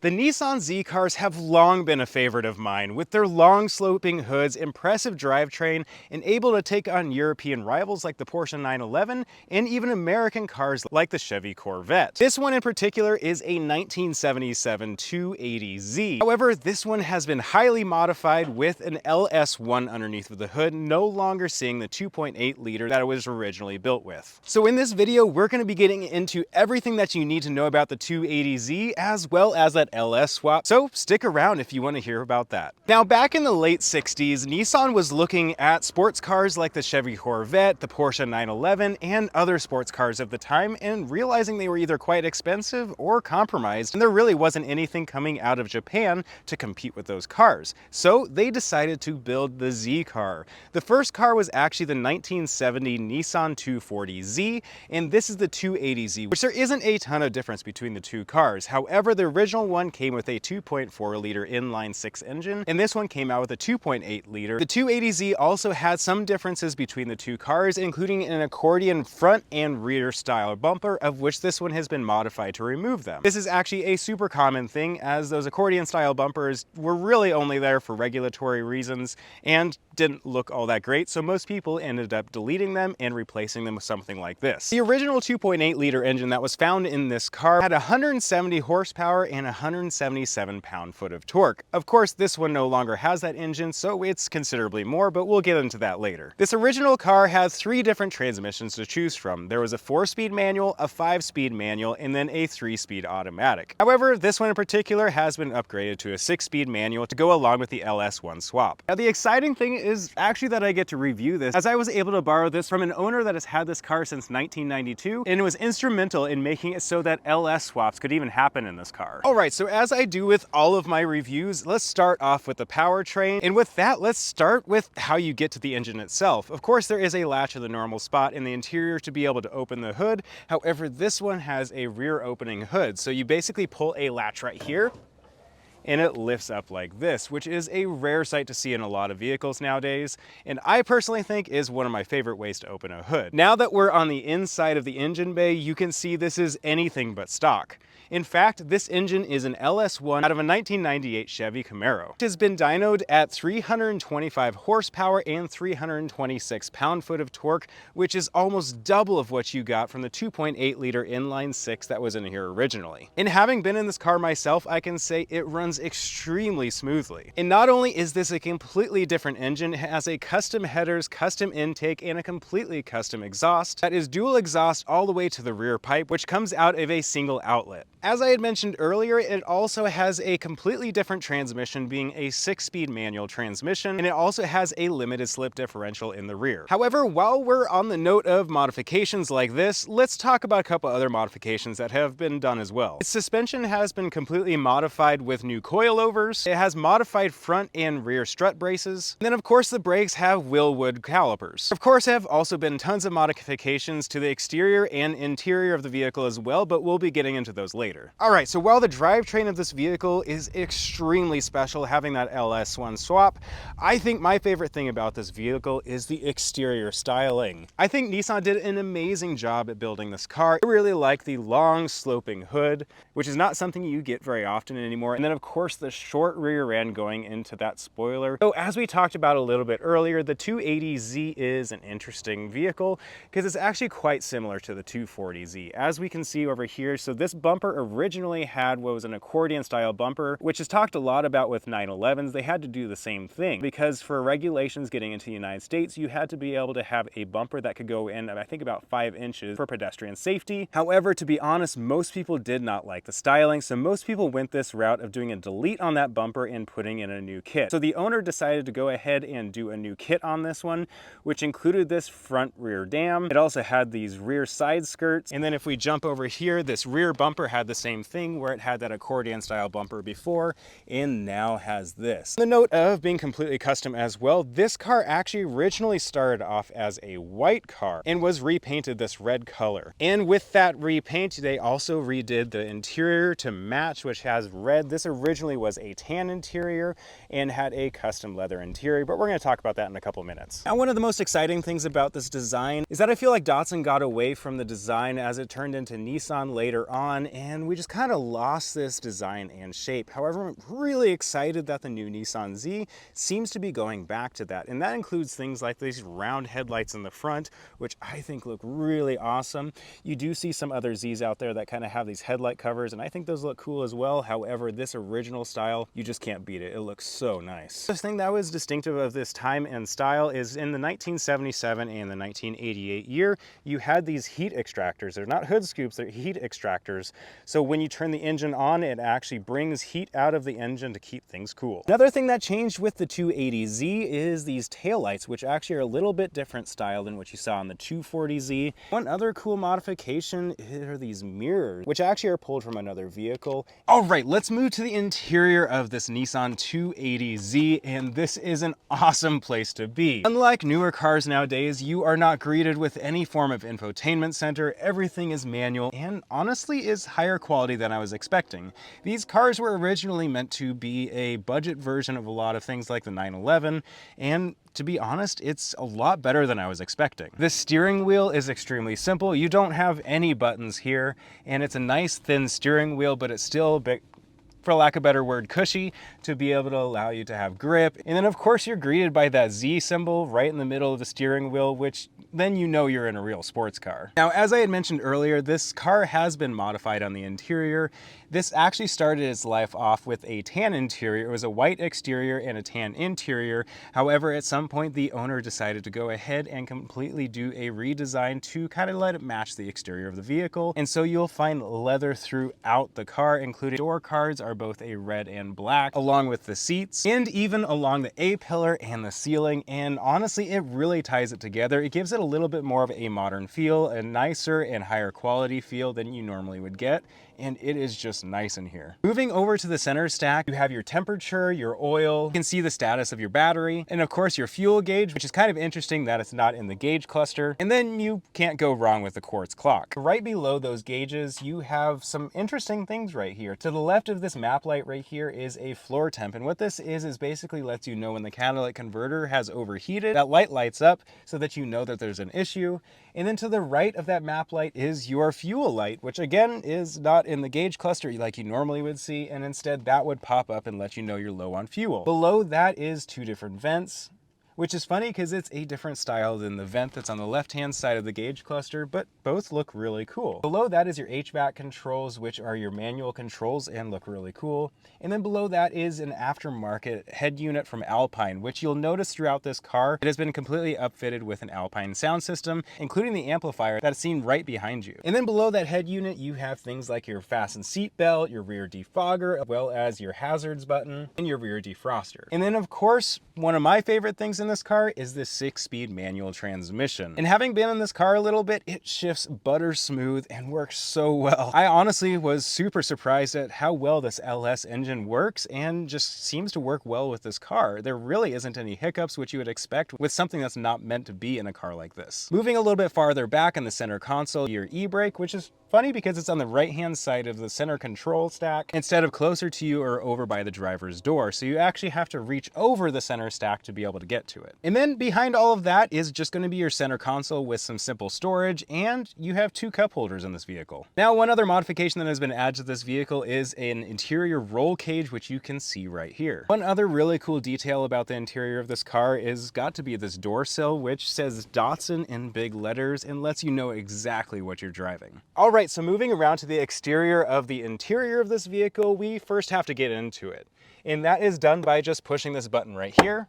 The Nissan Z cars have long been a favorite of mine, with their long sloping hoods, impressive drivetrain, and able to take on European rivals like the Porsche 911 and even American cars like the Chevy Corvette. This one in particular is a 1977 280Z. However, this one has been highly modified with an LS1 underneath of the hood, no longer seeing the 2.8 liter that it was originally built with. So in this video, we're going to be getting into everything that you need to know about the 280Z as well as that LS swap, so stick around if you want to hear about that. Now, back in the late 60s, Nissan was looking at sports cars like the Chevy Corvette, the Porsche 911, and other sports cars of the time, and realizing they were either quite expensive or compromised, and there really wasn't anything coming out of Japan to compete with those cars. So they decided to build the Z car. The first car was actually the 1970 Nissan 240Z, and this is the 280Z, which there isn't a ton of difference between the two cars. However, the original one came with a 2.4 liter inline six engine, and this one came out with a 2.8 liter. The 280Z also had some differences between the two cars, including an accordion front and rear style bumper, of which this one has been modified to remove them. This is actually a super common thing, as those accordion style bumpers were really only there for regulatory reasons and didn't look all that great, so most people ended up deleting them and replacing them with something like this. The original 2.8 liter engine that was found in this car had 170 horsepower and 177 pound-foot of torque. Of course, this one no longer has that engine, so it's considerably more, but we'll get into that later. This original car has 3 different transmissions to choose from. There was a 4-speed manual, a 5-speed manual, and then a 3-speed automatic. However, this one in particular has been upgraded to a 6-speed manual to go along with the LS1 swap. Now, the exciting thing is actually that I get to review this, as I was able to borrow this from an owner that has had this car since 1992, and it was instrumental in making it so that LS swaps could even happen in this car. Alright, so as I do with all of my reviews, let's start off with the powertrain, and with that, let's start with how you get to the engine itself. Of course, there is a latch in the normal spot in the interior to be able to open the hood. However, this one has a rear opening hood, so you basically pull a latch right here, and it lifts up like this, which is a rare sight to see in a lot of vehicles nowadays, and I personally think is one of my favorite ways to open a hood. Now that we're on the inside of the engine bay, you can see this is anything but stock. In fact, this engine is an LS1 out of a 1998 Chevy Camaro. It has been dynoed at 325 horsepower and 326 pound-foot of torque, which is almost double of what you got from the 2.8 liter inline six that was in here originally. And having been in this car myself, I can say it runs extremely smoothly. And not only is this a completely different engine, it has a custom headers, custom intake, and a completely custom exhaust that is dual exhaust all the way to the rear pipe, which comes out of a single outlet. As I had mentioned earlier, it also has a completely different transmission, being a 6-speed manual transmission, and it also has a limited slip differential in the rear. However, while we're on the note of modifications like this, let's talk about a couple other modifications that have been done as well. Its suspension has been completely modified with new coilovers. It has modified front and rear strut braces. And then of course the brakes have Willwood calipers. Of course, there have also been tons of modifications to the exterior and interior of the vehicle as well, but we'll be getting into those later. Alright, so while the drivetrain of this vehicle is extremely special, having that LS1 swap, I think my favorite thing about this vehicle is the exterior styling. I think Nissan did an amazing job at building this car. I really like the long sloping hood, which is not something you get very often anymore. And then of course the short rear end going into that spoiler. So as we talked about a little bit earlier, the 280Z is an interesting vehicle because it's actually quite similar to the 240Z. As we can see over here, so this bumper originally had what was an accordion style bumper, which is talked a lot about with 911s. They had to do the same thing because for regulations getting into the United States, you had to be able to have a bumper that could go in, I think, about 5 inches for pedestrian safety. However, to be honest, most people did not like the styling, so most people went this route of doing a delete on that bumper and putting in a new kit. So the owner decided to go ahead and do a new kit on this one, which included this front rear dam. It also had these rear side skirts, and then if we jump over here, this rear bumper had the same thing where it had that accordion style bumper before and now has this. On the note of being completely custom as well, this car actually originally started off as a white car and was repainted this red color. And with that repaint, they also redid the interior to match, which has red. This original originally was a tan interior and had a custom leather interior, but we're going to talk about that in a couple minutes. Now, one of the most exciting things about this design is that I feel like Datsun got away from the design as it turned into Nissan later on, and we just kind of lost this design and shape. However, I'm really excited that the new Nissan Z seems to be going back to that, and that includes things like these round headlights in the front, which I think look really awesome. You do see some other Zs out there that kind of have these headlight covers, and I think those look cool as well. However, this original style, you just can't beat it. It looks so nice. The thing that was distinctive of this time and style is in the 1977 and the 1988 year, you had these heat extractors. They're not hood scoops, they're heat extractors. So when you turn the engine on, it actually brings heat out of the engine to keep things cool. Another thing that changed with the 280Z is these taillights, which actually are a little bit different style than what you saw on the 240Z. One other cool modification are these mirrors, which actually are pulled from another vehicle. All right, let's move to the interior of this Nissan 280Z, and this is an awesome place to be. Unlike newer cars nowadays, you are not greeted with any form of infotainment center. Everything is manual and honestly is higher quality than I was expecting. These cars were originally meant to be a budget version of a lot of things like the 911, and to be honest, it's a lot better than I was expecting. The steering wheel is extremely simple. You don't have any buttons here, and it's a nice thin steering wheel, but it's still a bit, for lack of a better word, cushy to be able to allow you to have grip. And then of course you're greeted by that Z symbol right in the middle of the steering wheel, which then you know you're in a real sports car. Now, as I had mentioned earlier, this car has been modified on the interior. This actually started its life off with a tan interior. It was a white exterior and a tan interior. However, at some point the owner decided to go ahead and completely do a redesign to kind of let it match the exterior of the vehicle. And so you'll find leather throughout the car, including door cards are both a red and black, along with the seats, and even along the A-pillar and the ceiling. And honestly, it really ties it together. It gives it a little bit more of a modern feel, a nicer and higher quality feel than you normally would get, and it is just nice in here. Moving over to the center stack, you have your temperature, your oil, you can see the status of your battery, and of course your fuel gauge, which is kind of interesting that it's not in the gauge cluster. And then you can't go wrong with the quartz clock. Right below those gauges, you have some interesting things right here. To the left of this map light right here is a floor temp, and what this is basically lets you know when the catalytic converter has overheated. That light lights up so that you know that there's an issue. And then to the right of that map light is your fuel light, which again is not in the gauge cluster like you normally would see, and instead that would pop up and let you know you're low on fuel. Below that is two different vents, which is funny because it's a different style than the vent that's on the left-hand side of the gauge cluster, but both look really cool. Below that is your HVAC controls, which are your manual controls and look really cool. And then below that is an aftermarket head unit from Alpine, which you'll notice throughout this car, it has been completely upfitted with an Alpine sound system, including the amplifier that's seen right behind you. And then below that head unit, you have things like your fasten seat belt, your rear defogger, as well as your hazards button and your rear defroster. And then of course, one of my favorite things in this car is this 6-speed manual transmission. And having been in this car a little bit, it shifts butter smooth and works so well. I honestly was super surprised at how well this LS engine works and just seems to work well with this car. There really isn't any hiccups, which you would expect with something that's not meant to be in a car like this. Moving a little bit farther back in the center console, your e-brake, which is funny because it's on the right-hand side of the center control stack instead of closer to you or over by the driver's door. So you actually have to reach over the center stack to be able to get to it. And then behind all of that is just going to be your center console with some simple storage, and you have two cup holders in this vehicle. Now, one other modification that has been added to this vehicle is an interior roll cage, which you can see right here. One other really cool detail about the interior of this car is got to be this door sill, which says Datsun in big letters and lets you know exactly what you're driving. All right, so moving around to the exterior of the interior of this vehicle, we first have to get into it. And that is done by just pushing this button right here.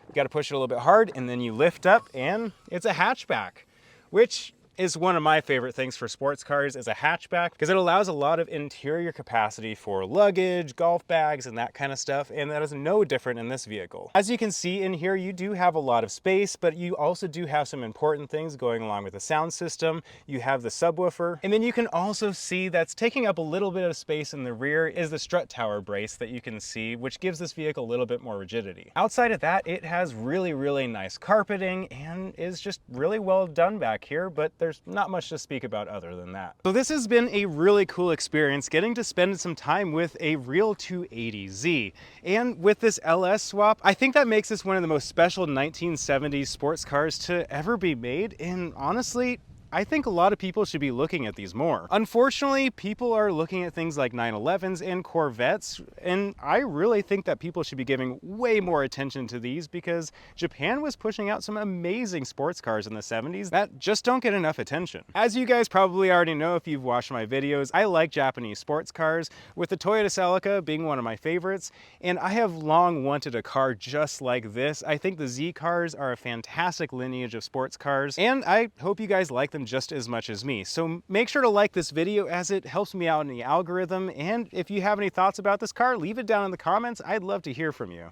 You got to push it a little bit hard, and then you lift up, and it's a hatchback, which is one of my favorite things for sports cars, is a hatchback, because it allows a lot of interior capacity for luggage, golf bags, and that kind of stuff, and that is no different in this vehicle. As you can see in here, you do have a lot of space, but you also do have some important things going along with the sound system. You have the subwoofer, and then you can also see that's taking up a little bit of space in the rear is the strut tower brace that you can see, which gives this vehicle a little bit more rigidity. Outside of that, it has really, really nice carpeting and is just really well done back here, but there's not much to speak about other than that. So this has been a really cool experience getting to spend some time with a real 280Z. And with this LS swap, I think that makes this one of the most special 1970s sports cars to ever be made, and honestly, I think a lot of people should be looking at these more. Unfortunately, people are looking at things like 911s and Corvettes, and I really think that people should be giving way more attention to these because Japan was pushing out some amazing sports cars in the 70s that just don't get enough attention. As you guys probably already know if you've watched my videos, I like Japanese sports cars, with the Toyota Celica being one of my favorites, and I have long wanted a car just like this. I think the Z cars are a fantastic lineage of sports cars, and I hope you guys like them just as much as me. So make sure to like this video as it helps me out in the algorithm, and if you have any thoughts about this car, leave it down in the comments. I'd love to hear from you.